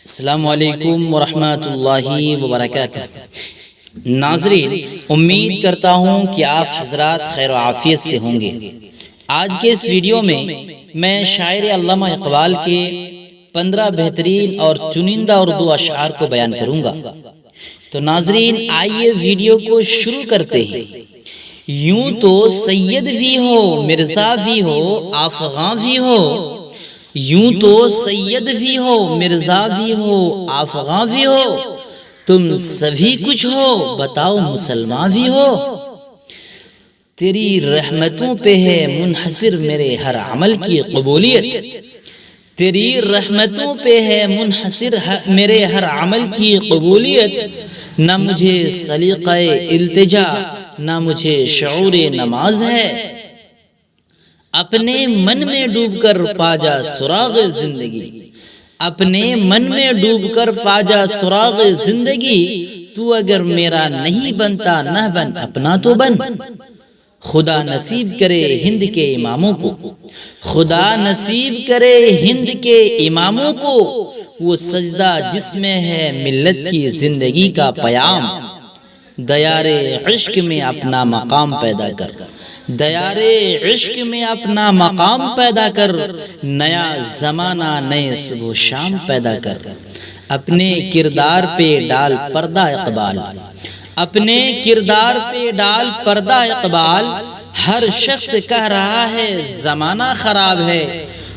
السلام علیکم ورحمۃ اللہ وبرکاتہ۔ ناظرین، امید کرتا ہوں کہ آپ حضرات خیر و عافیت سے ہوں گے۔ آج کے اس ویڈیو میں شاعر علامہ اقبال کے 15 بہترین اور چنندہ اردو اشعار کو بیان کروں گا۔ تو ناظرین، آئیے ویڈیو کو شروع کرتے ہیں۔ یوں تو سید بھی ہو، مرزا بھی ہو، افغاں بھی ہو، یوں تو سید بھی ہو، مرزا بھی ہو، افغاں بھی ہو، تم سبھی کچھ ہو، بتاؤ مسلمان بھی ہو۔ تیری رحمتوں پہ ہے منحصر میرے ہر عمل کی قبولیت، تیری رحمتوں پہ ہے منحصر میرے ہر عمل کی قبولیت۔ نہ مجھے سلیقہ التجا، نہ مجھے شعور نماز ہے، اپنے من میں ڈوب کر پا جا سراغ زندگی، اپنے من میں ڈوب کر پا جا سراغ زندگی۔ تو اگر میرا نہیں بنتا نہ بن، اپنا تو بن۔ خدا نصیب کرے ہند کے اماموں کو، خدا نصیب کرے ہند کے اماموں کو، وہ سجدہ جس میں ہے ملت کی زندگی کا پیام۔ دیار عشق میں اپنا مقام پیدا کر، دیار عشق میں اپنا مقام پیدا کر، نیا زمانہ نئے صبح و شام پیدا کر۔ اپنے کردار پہ ڈال پردہ اقبال، اپنے کردار پہ ڈال پردہ اقبال۔ ہر شخص کہہ رہا ہے زمانہ خراب ہے،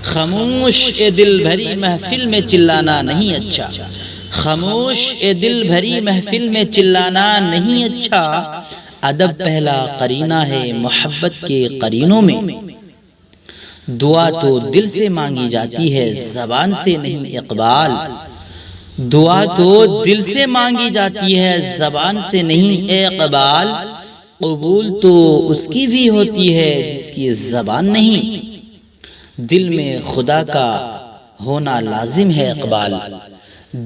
خاموش اے دل بھری محفل میں چلانا نہیں اچھا، خاموش اے دل بھری محفل میں چلانا نہیں اچھا۔ ادب پہلا قرینہ ہے محبت کے قرینوں میں، دعا تو دل سے مانگی جاتی ہے زبان سے نہیں اقبال، دعا تو دل سے مانگی جاتی ہے زبان سے نہیں اے اقبال۔ قبول تو اس کی بھی ہوتی ہے جس کی زبان نہیں، دل میں خدا کا ہونا لازم ہے اقبال،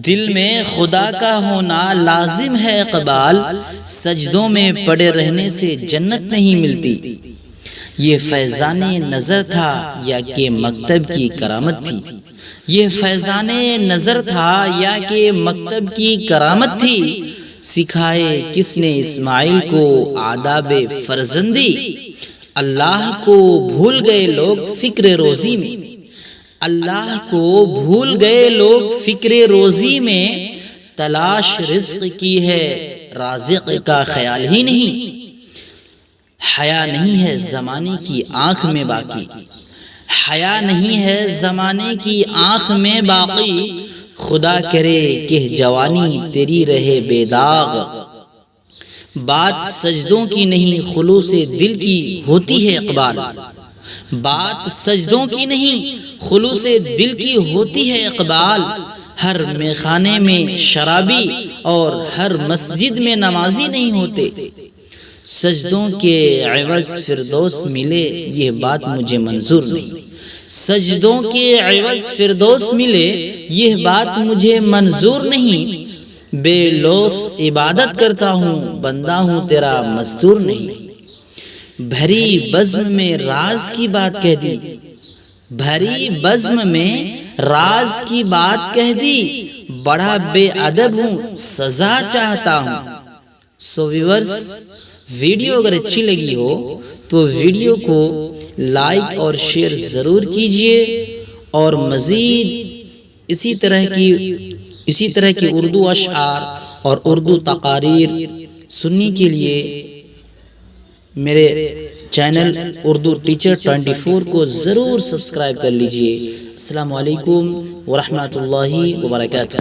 دل میں خدا کا ہونا لازم ہے اقبال۔ سجدوں میں پڑے رہنے سے جنت نہیں ملتی، یہ فیضان نظر تھا یا کہ مکتب کی کرامت تھی، یہ فیضان نظر تھا یا کہ مکتب کی کرامت تھی۔ سکھائے کس نے اسماعیل کو آداب فرزندی، اللہ کو بھول گئے لوگ فکر روزی میں، اللہ کو بھول گئے لوگ فکر روزی میں۔ تلاش رزق کی ہے رازق کا خیال ہی نہیں، حیا نہیں ہے زمانے کی آنکھ میں باقی، حیا نہیں ہے زمانے کی آنکھ میں باقی۔ خدا کرے کہ جوانی تیری رہے بے داغ، بات سجدوں کی نہیں خلوص دل کی ہوتی ہے اقبال، بات سجدوں کی نہیں خلوص دل کی ہوتی ہے اقبال۔ ہر میخانے میں شرابی اور ہر مسجد میں نمازی نہیں ہوتے، سجدوں کے عوض فردوس ملے یہ بات مجھے منظور نہیں، سجدوں کے عوض فردوس ملے یہ بات مجھے منظور نہیں۔ بے لوث عبادت کرتا ہوں، بندہ ہوں تیرا مزدور نہیں۔ بھری بزم میں راز کی بات کہہ دی، بھری بزم میں راز کی بات کہہ دی، بڑا بے ادب ہوں سزا چاہتا ہوں۔ سو ویورز، ویڈیو اگر اچھی لگی ہو تو ویڈیو کو لائک اور شیئر ضرور کیجئے، اور مزید اسی طرح کی اردو اشعار اور اردو تقاریر سننے کے لیے میرے چینل اردو ٹیچر 24 کو ضرور سبسکرائب کر لیجئے۔ السلام علیکم ورحمۃ اللہ وبرکاتہ۔